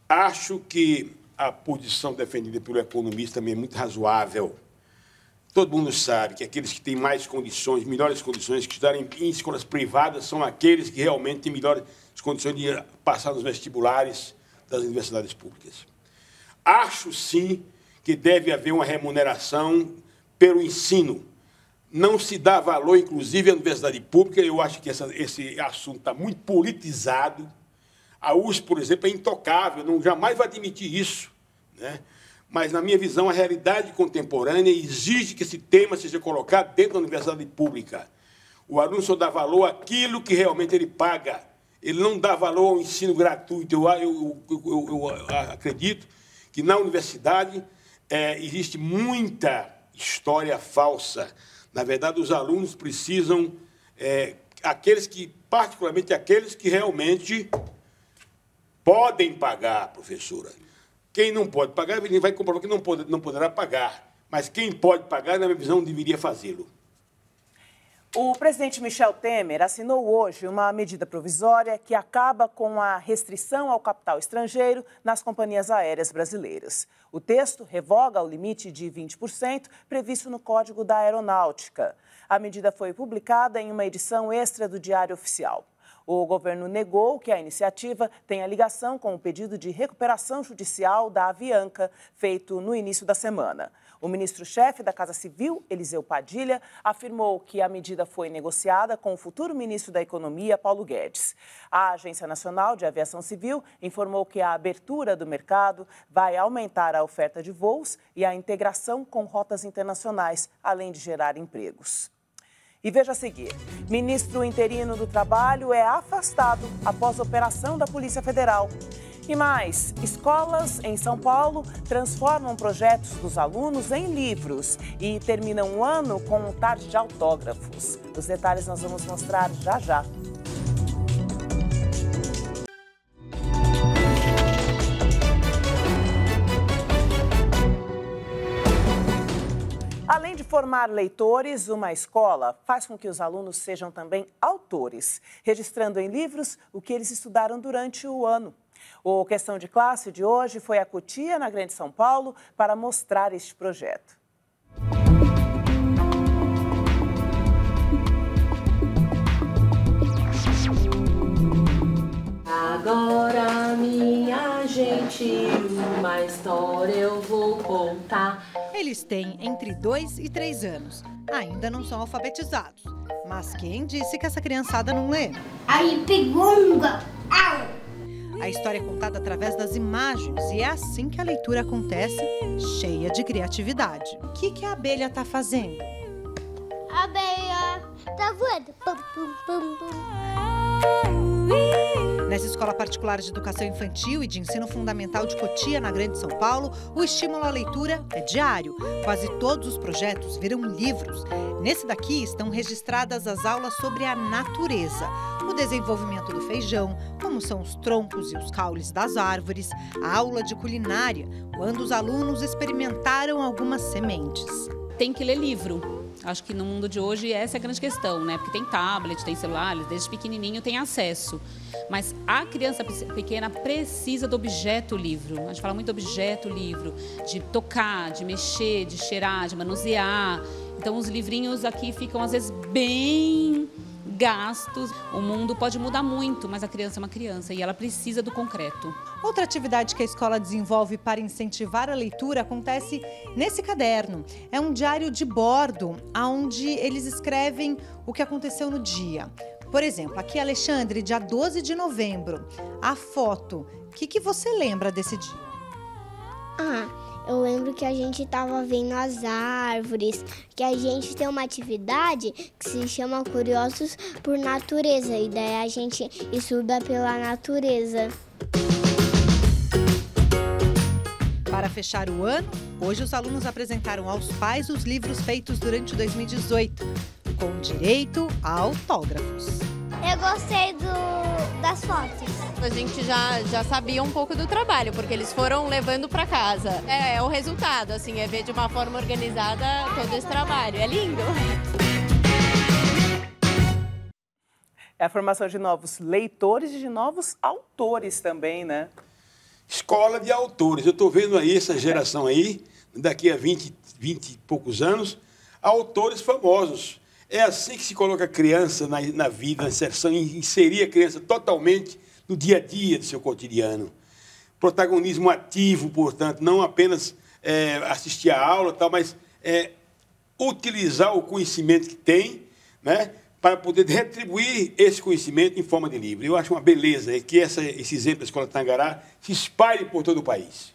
Acho que a posição defendida pelo economista também é muito razoável. Todo mundo sabe que aqueles que têm mais condições, melhores condições, que estudarem em escolas privadas, são aqueles que realmente têm melhores condições de passar nos vestibulares das universidades públicas. Acho, sim, que deve haver uma remuneração pelo ensino. Não se dá valor, inclusive, à universidade pública. Eu acho que esse assunto está muito politizado. A USP, por exemplo, é intocável, não jamais vai admitir isso, né? Mas, na minha visão, a realidade contemporânea exige que esse tema seja colocado dentro da universidade pública. O aluno só dá valor àquilo que realmente ele paga. Ele não dá valor ao ensino gratuito. Eu acredito que na universidade existe muita história falsa. Na verdade, os alunos precisam, particularmente aqueles que realmente podem pagar, professora. Quem não pode pagar, ele vai comprovar que não poderá pagar. Mas quem pode pagar, na minha visão, deveria fazê-lo. O presidente Michel Temer assinou hoje uma medida provisória que acaba com a restrição ao capital estrangeiro nas companhias aéreas brasileiras. O texto revoga o limite de 20% previsto no Código da Aeronáutica. A medida foi publicada em uma edição extra do Diário Oficial. O governo negou que a iniciativa tenha ligação com o pedido de recuperação judicial da Avianca, feito no início da semana. O ministro-chefe da Casa Civil, Eliseu Padilha, afirmou que a medida foi negociada com o futuro ministro da Economia, Paulo Guedes. A Agência Nacional de Aviação Civil informou que a abertura do mercado vai aumentar a oferta de voos e a integração com rotas internacionais, além de gerar empregos. E veja a seguir, ministro interino do Trabalho é afastado após operação da Polícia Federal. E mais, escolas em São Paulo transformam projetos dos alunos em livros e terminam o ano com um tarde de autógrafos. Os detalhes nós vamos mostrar já já. Além de formar leitores, uma escola faz com que os alunos sejam também autores, registrando em livros o que eles estudaram durante o ano. O Questão de Classe de hoje foi a Cotia, na Grande São Paulo, para mostrar este projeto. Agora, minha gente, uma história eu vou contar. Eles têm entre 2 e 3 anos. Ainda não são alfabetizados. Mas quem disse que essa criançada não lê? Aí, pegunga! A história é contada através das imagens e é assim que a leitura acontece, cheia de criatividade. O que a abelha está fazendo? A abelha tá voando. Pum, pum, pum, pum. Nessa escola particular de educação infantil e de ensino fundamental de Cotia, na Grande São Paulo, o estímulo à leitura é diário. Quase todos os projetos viram livros. Nesse daqui estão registradas as aulas sobre a natureza, o desenvolvimento do feijão, como são os troncos e os caules das árvores, a aula de culinária, quando os alunos experimentaram algumas sementes. Tem que ler livro. Acho que no mundo de hoje essa é a grande questão, né? Porque tem tablet, tem celular, desde pequenininho tem acesso. Mas a criança pequena precisa do objeto livro. A gente fala muito do objeto livro, de tocar, de mexer, de cheirar, de manusear. Então os livrinhos aqui ficam às vezes bem gastos. O mundo pode mudar muito, mas a criança é uma criança e ela precisa do concreto. Outra atividade que a escola desenvolve para incentivar a leitura acontece nesse caderno. É um diário de bordo, onde eles escrevem o que aconteceu no dia. Por exemplo, aqui Alexandre, dia 12 de novembro, a foto. O que você lembra desse dia? Eu lembro que a gente estava vendo as árvores, que a gente tem uma atividade que se chama Curiosos por Natureza, e daí a gente estuda pela natureza. Para fechar o ano, hoje os alunos apresentaram aos pais os livros feitos durante 2018, com direito a autógrafos. Eu gostei das fotos. A gente já sabia um pouco do trabalho, porque eles foram levando para casa. É o resultado, assim, é ver de uma forma organizada todo esse trabalho. É lindo. É a formação de novos leitores e de novos autores também, né? Escola de autores. Eu estou vendo aí essa geração aí, daqui a 20 e poucos anos, autores famosos. É assim que se coloca a criança na vida, na inserção, inserir a criança totalmente no dia a dia do seu cotidiano. Protagonismo ativo, portanto, não apenas assistir a aula, tal, mas utilizar o conhecimento que tem, né, para poder retribuir esse conhecimento em forma de livro. Eu acho uma beleza que esse exemplo da Escola Tangará se espalhe por todo o país.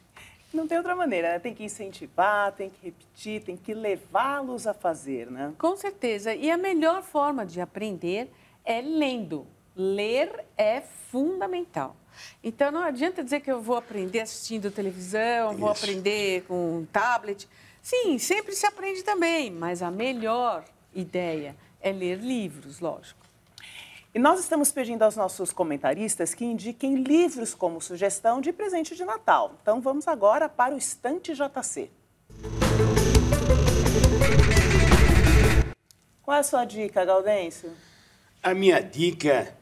Não tem outra maneira, né? Tem que incentivar, tem que repetir, tem que levá-los a fazer, né? Com certeza. E a melhor forma de aprender é lendo. Ler é fundamental. Então, não adianta dizer que eu vou aprender assistindo televisão, vou aprender com tablet. Sim, sempre se aprende também, mas a melhor ideia é ler livros, lógico. E nós estamos pedindo aos nossos comentaristas que indiquem livros como sugestão de presente de Natal. Então, vamos agora para o Estante JC. Qual é a sua dica, Gaudêncio? A minha dica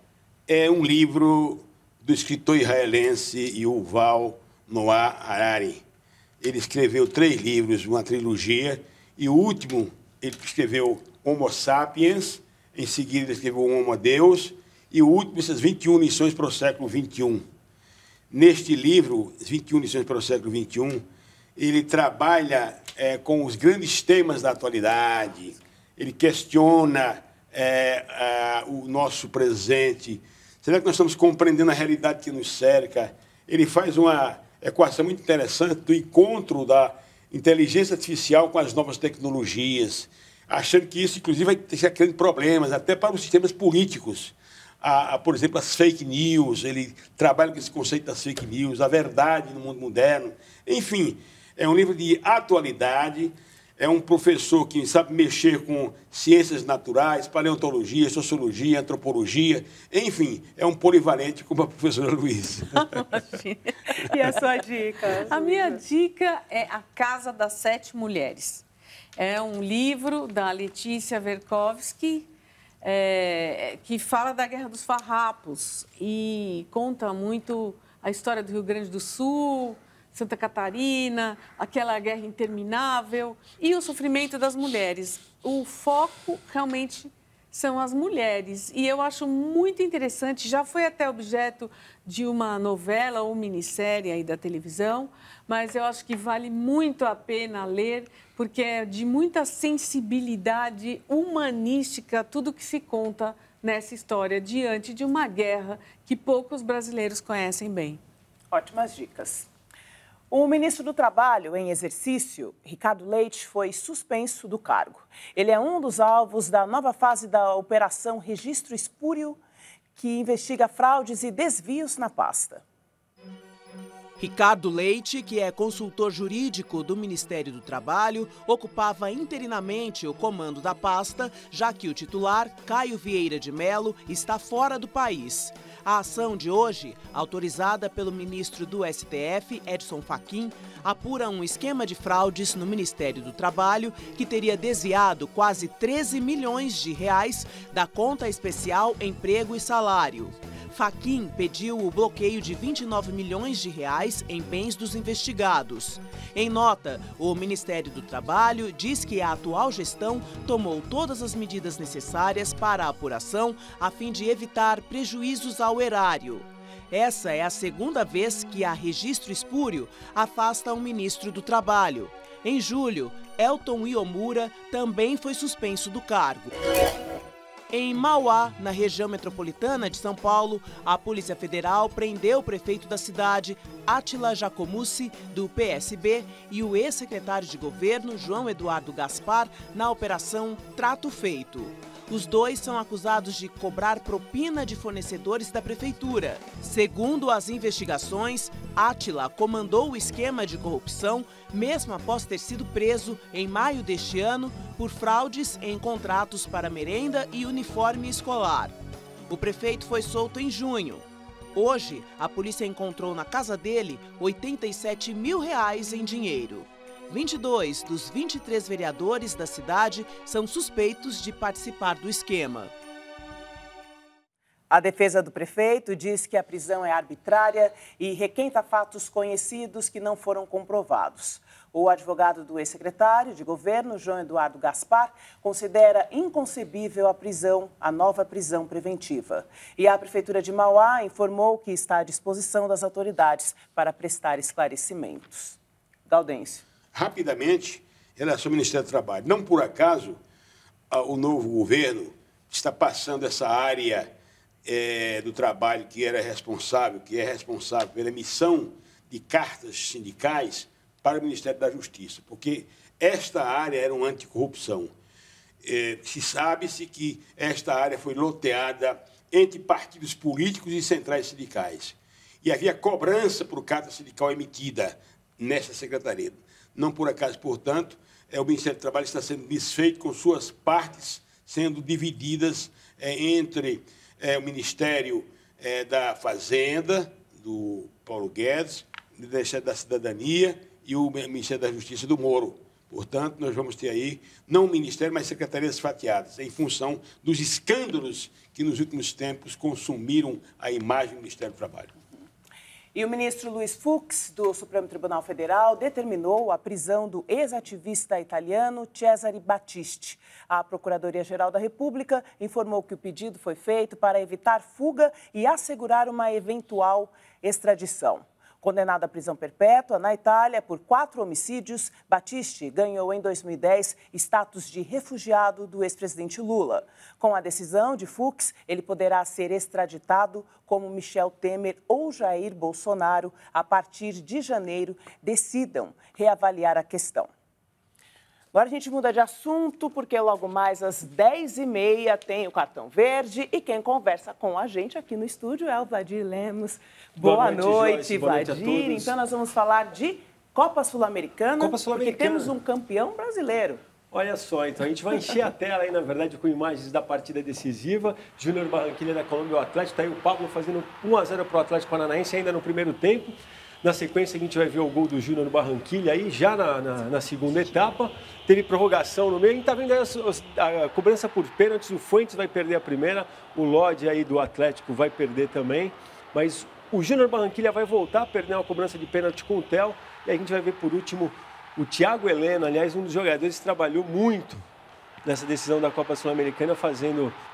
é um livro do escritor israelense Yuval Noah Harari. Ele escreveu 3 livros, uma trilogia, e o último ele escreveu Homo Sapiens, em seguida ele escreveu Homo Deus, e o último, essas 21 lições para o século XXI. Neste livro, 21 lições para o século XXI, ele trabalha com os grandes temas da atualidade, ele questiona o nosso presente. Será que nós estamos compreendendo a realidade que nos cerca? Ele faz uma equação muito interessante do encontro da inteligência artificial com as novas tecnologias, achando que isso, inclusive, vai estar criando problemas até para os sistemas políticos. Por exemplo, as fake news, ele trabalha com esse conceito das fake news, a verdade no mundo moderno. Enfim, é um livro de atualidade, é um professor que sabe mexer com ciências naturais, paleontologia, sociologia, antropologia, enfim, é um polivalente como a professora Luísa. E a sua dica? A minha dica é A Casa das Sete Mulheres. É um livro da Letícia Verkovsky, que fala da Guerra dos Farrapos e conta muito a história do Rio Grande do Sul, Santa Catarina, aquela guerra interminável e o sofrimento das mulheres. O foco realmente são as mulheres e eu acho muito interessante, já foi até objeto de uma novela ou minissérie aí da televisão, mas eu acho que vale muito a pena ler, porque é de muita sensibilidade humanística tudo que se conta nessa história diante de uma guerra que poucos brasileiros conhecem bem. Ótimas dicas. O ministro do Trabalho em exercício, Ricardo Leite, foi suspenso do cargo. Ele é um dos alvos da nova fase da Operação Registro Espúrio, que investiga fraudes e desvios na pasta. Ricardo Leite, que é consultor jurídico do Ministério do Trabalho, ocupava interinamente o comando da pasta, já que o titular, Caio Vieira de Mello, está fora do país. A ação de hoje, autorizada pelo ministro do STF, Edson Fachin, apura um esquema de fraudes no Ministério do Trabalho que teria desviado quase 13 milhões de reais da conta especial Emprego e Salário. Fachin pediu o bloqueio de 29 milhões de reais em bens dos investigados. Em nota, o Ministério do Trabalho diz que a atual gestão tomou todas as medidas necessárias para a apuração a fim de evitar prejuízos ao erário. Essa é a segunda vez que a Registro Espúrio afasta um ministro do Trabalho. Em julho, Elton Iomura também foi suspenso do cargo. Em Mauá, na região metropolitana de São Paulo, a Polícia Federal prendeu o prefeito da cidade, Átila Jacomussi, do PSB, e o ex-secretário de governo, João Eduardo Gaspar, na Operação Trato Feito. Os dois são acusados de cobrar propina de fornecedores da prefeitura. Segundo as investigações, Átila comandou o esquema de corrupção mesmo após ter sido preso em maio deste ano por fraudes em contratos para merenda e uniforme escolar. O prefeito foi solto em junho. Hoje, a polícia encontrou na casa dele R$87 mil em dinheiro. 22 dos 23 vereadores da cidade são suspeitos de participar do esquema. A defesa do prefeito diz que a prisão é arbitrária e requenta fatos conhecidos que não foram comprovados. O advogado do ex-secretário de governo, João Eduardo Gaspar, considera inconcebível a nova prisão preventiva. E a Prefeitura de Mauá informou que está à disposição das autoridades para prestar esclarecimentos. Gaudêncio. Rapidamente, em relação ao Ministério do Trabalho. Não por acaso, o novo governo está passando essa área do trabalho que é responsável pela emissão de cartas sindicais para o Ministério da Justiça, porque esta área era uma anticorrupção. Sabe-se que esta área foi loteada entre partidos políticos e centrais sindicais. E havia cobrança por carta sindical emitida nesta secretaria. Não por acaso, portanto, o Ministério do Trabalho está sendo desfeito com suas partes sendo divididas entre o Ministério da Fazenda, do Paulo Guedes, o Ministério da Cidadania e o Ministério da Justiça do Moro. Portanto, nós vamos ter aí, não o Ministério, mas secretarias fatiadas, em função dos escândalos que nos últimos tempos consumiram a imagem do Ministério do Trabalho. E o ministro Luiz Fux, do Supremo Tribunal Federal, determinou a prisão do ex-ativista italiano Cesare Battisti. A Procuradoria-Geral da República informou que o pedido foi feito para evitar fuga e assegurar uma eventual extradição. Condenado à prisão perpétua na Itália por 4 homicídios, Battisti ganhou em 2010 status de refugiado do ex-presidente Lula. Com a decisão de Fux, ele poderá ser extraditado como Michel Temer ou Jair Bolsonaro a partir de janeiro decidam reavaliar a questão. Agora a gente muda de assunto, porque logo mais às 10h30 tem o Cartão Verde e quem conversa com a gente aqui no estúdio é o Vadir Lemos. Boa noite, Vadir. Então nós vamos falar de Copa Sul-Americana, porque temos um campeão brasileiro. Olha só, então a gente vai encher a tela aí, na verdade, com imagens da partida decisiva. Júnior Barranquilla da Colômbia, o Atlético, tá aí o Pablo fazendo 1-0 para o Atlético Paranaense ainda no primeiro tempo. Na sequência, a gente vai ver o gol do Júnior Barranquilla aí, já na segunda etapa. Teve prorrogação no meio. A gente está vendo aí a cobrança por pênaltis. O Fuentes vai perder a primeira. O Lodi aí do Atlético vai perder também. Mas o Júnior Barranquilla vai voltar a perder uma cobrança de pênalti com o Theo. E a gente vai ver por último o Thiago Heleno, aliás, um dos jogadores que trabalhou muito nessa decisão da Copa Sul-Americana,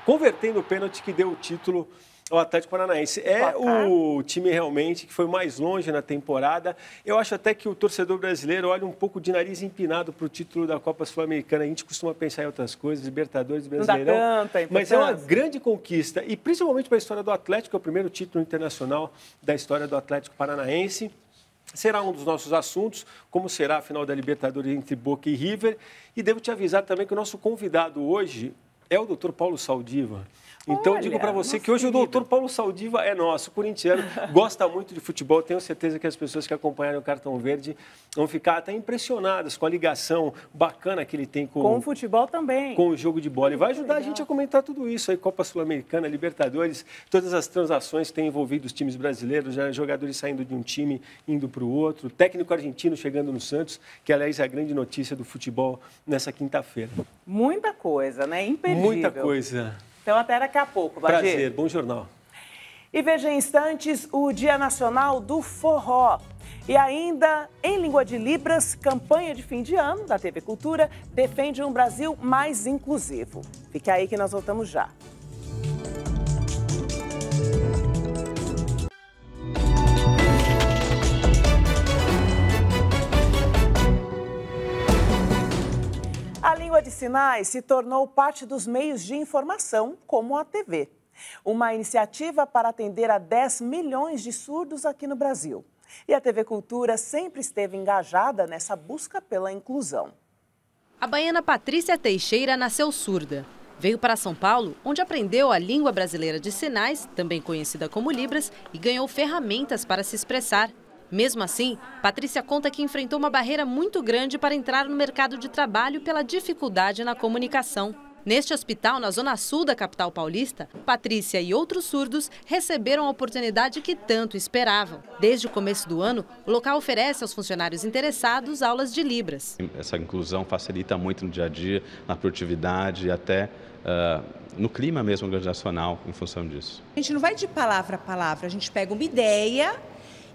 convertendo o pênalti que deu o título ao Atlético Paranaense. É o time realmente que foi mais longe na temporada. Eu acho até que o torcedor brasileiro olha um pouco de nariz empinado para o título da Copa Sul-Americana. A gente costuma pensar em outras coisas, Libertadores, Brasileirão. Mas é uma grande conquista. E principalmente para a história do Atlético, é o primeiro título internacional da história do Atlético Paranaense. Será um dos nossos assuntos, como será a final da Libertadores entre Boca e River. E devo te avisar também que o nosso convidado hoje é o Dr. Paulo Saldiva. Então, digo para você que hoje o doutor Paulo Saldiva é nosso, corintiano, gosta muito de futebol. Tenho certeza que as pessoas que acompanharam o Cartão Verde vão ficar até impressionadas com a ligação bacana que ele tem com o futebol também. Com o jogo de bola. E vai ajudar a gente a comentar tudo isso aí, Copa Sul-Americana, Libertadores, todas as transações que têm envolvido os times brasileiros, já jogadores saindo de um time, indo para o outro, técnico argentino chegando no Santos, que aliás é a grande notícia do futebol nessa quinta-feira. Muita coisa, né? Imperdível. Muita coisa. Então, até daqui a pouco, Vadir. Prazer, bom jornal. E veja em instantes o Dia Nacional do Forró. E ainda, em língua de Libras, campanha de fim de ano da TV Cultura defende um Brasil mais inclusivo. Fique aí que nós voltamos já. A língua de sinais se tornou parte dos meios de informação, como a TV. Uma iniciativa para atender a 10 milhões de surdos aqui no Brasil. E a TV Cultura sempre esteve engajada nessa busca pela inclusão. A baiana Patrícia Teixeira nasceu surda. Veio para São Paulo, onde aprendeu a língua brasileira de sinais, também conhecida como Libras, e ganhou ferramentas para se expressar. Mesmo assim, Patrícia conta que enfrentou uma barreira muito grande para entrar no mercado de trabalho pela dificuldade na comunicação. Neste hospital, na zona sul da capital paulista, Patrícia e outros surdos receberam a oportunidade que tanto esperavam. Desde o começo do ano, o local oferece aos funcionários interessados aulas de Libras. Essa inclusão facilita muito no dia a dia, na produtividade e até no clima mesmo organizacional em função disso. A gente não vai de palavra a palavra, a gente pega uma ideia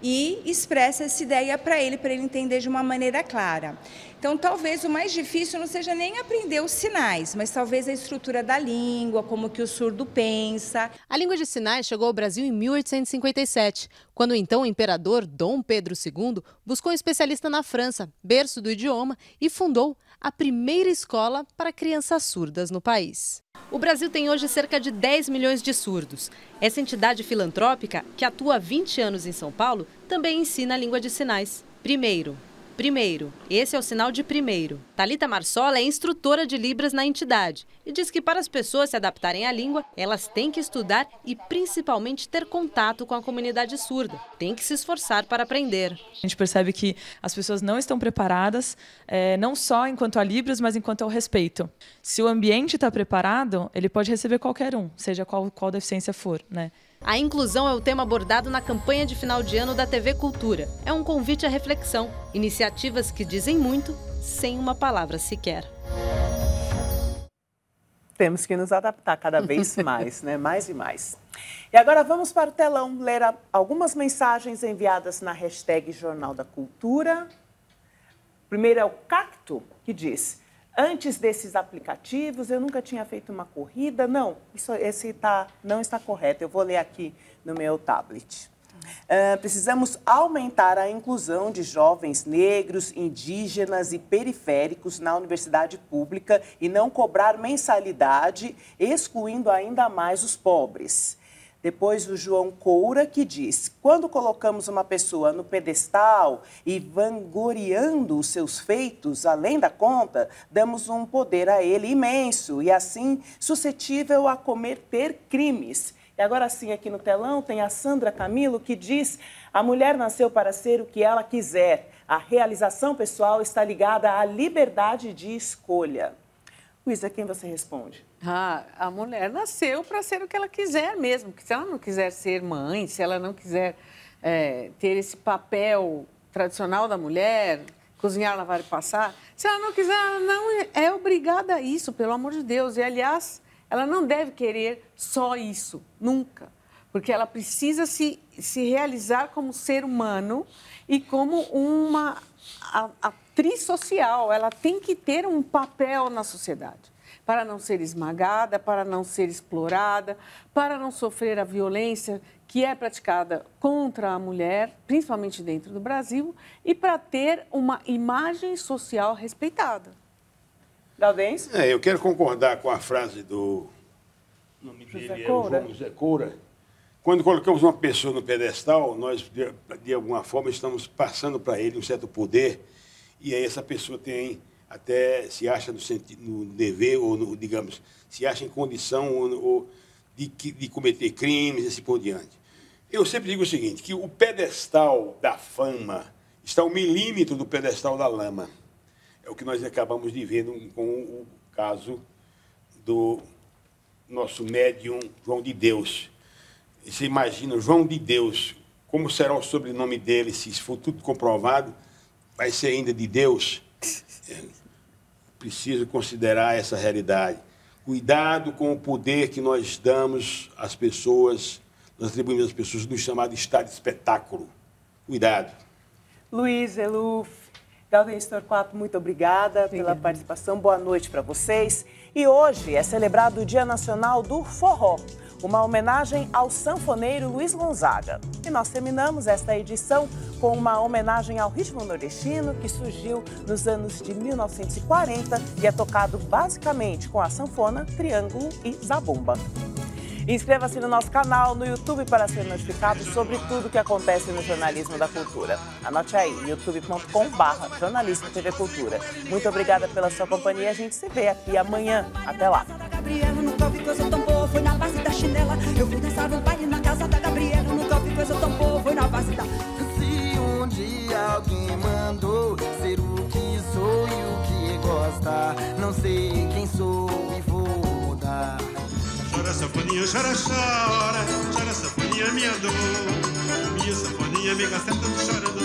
e expressa essa ideia para ele entender de uma maneira clara. Então, talvez o mais difícil não seja nem aprender os sinais, mas talvez a estrutura da língua, como que o surdo pensa. A língua de sinais chegou ao Brasil em 1857, quando então o imperador Dom Pedro II buscou um especialista na França, berço do idioma, e fundou a primeira escola para crianças surdas no país. O Brasil tem hoje cerca de 10 milhões de surdos. Essa entidade filantrópica, que atua há 20 anos em São Paulo, também ensina a língua de sinais. Primeiro. Esse é o sinal de primeiro. Thalita Marsola é instrutora de Libras na entidade e diz que para as pessoas se adaptarem à língua, elas têm que estudar e principalmente ter contato com a comunidade surda. Tem que se esforçar para aprender. A gente percebe que as pessoas não estão preparadas, não só enquanto a Libras, mas enquanto ao respeito. Se o ambiente está preparado, ele pode receber qualquer um, seja qual deficiência for, né? A inclusão é o tema abordado na campanha de final de ano da TV Cultura. É um convite à reflexão, iniciativas que dizem muito sem uma palavra sequer. Temos que nos adaptar cada vez mais, né? Mais e mais. E agora vamos para o telão ler algumas mensagens enviadas na hashtag Jornal da Cultura. Primeiro é o Cacto, que diz: antes desses aplicativos, eu nunca tinha feito uma corrida. Não, esse não está correto. Eu vou ler aqui no meu tablet. Precisamos aumentar a inclusão de jovens negros, indígenas e periféricos na universidade pública e não cobrar mensalidade, excluindo ainda mais os pobres. Depois o João Coura, que diz: quando colocamos uma pessoa no pedestal e vangloriando os seus feitos além da conta, damos um poder a ele imenso e assim suscetível a cometer crimes. E agora sim, aqui no telão, tem a Sandra Camilo, que diz: a mulher nasceu para ser o que ela quiser. A realização pessoal está ligada à liberdade de escolha. Luísa, quem você responde? A mulher nasceu para ser o que ela quiser mesmo. Se ela não quiser ser mãe, se ela não quiser ter esse papel tradicional da mulher, cozinhar, lavar e passar, se ela não quiser, ela não é obrigada a isso, pelo amor de Deus. E, aliás, ela não deve querer só isso, nunca. Porque ela precisa se realizar como ser humano e como uma atriz social. Ela tem que ter um papel na sociedade para não ser esmagada, para não ser explorada, para não sofrer a violência que é praticada contra a mulher, principalmente dentro do Brasil, e para ter uma imagem social respeitada. Gaudêncio? Eu quero concordar com a frase do... O nome dele é o João José Coura. Quando colocamos uma pessoa no pedestal, nós, de alguma forma, estamos passando para ele um certo poder, e aí essa pessoa tem, até se acha no dever, ou, digamos, se acha em condição de cometer crimes e assim por diante. Eu sempre digo o seguinte, que o pedestal da fama está ao milímetro do pedestal da lama. É o que nós acabamos de ver com o caso do nosso médium João de Deus. E você imagina, João de Deus, como será o sobrenome dele, se for tudo comprovado, vai ser ainda de Deus? Preciso considerar essa realidade. Cuidado com o poder que nós damos às pessoas, nós atribuímos às pessoas no chamado estado de espetáculo. Cuidado. Luísa, Eluf, Gaudêncio Torquato, muito obrigada pela participação. Boa noite para vocês. E hoje é celebrado o Dia Nacional do Forró, uma homenagem ao sanfoneiro Luiz Gonzaga. E nós terminamos esta edição com uma homenagem ao ritmo nordestino que surgiu nos anos de 1940 e é tocado basicamente com a sanfona, triângulo e zabumba. Inscreva-se no nosso canal no YouTube para ser notificado sobre tudo o que acontece no jornalismo da cultura. Anote aí, youtube.com/jornalismo TV Cultura. Muito obrigada pela sua companhia. A gente se vê aqui amanhã. Até lá. Gabriela, nunca vi coisa tão boa, foi na base da chinela. Eu fui dançar no baile na casa da Gabriela, nunca vi coisa tão boa, foi na base da... Se um dia alguém mandou ser o que sou e o que gosta, não sei quem sou e vou mudar. Chora sanfoninha, chora, minha dor. Minha sanfoninha, me gastando chorando.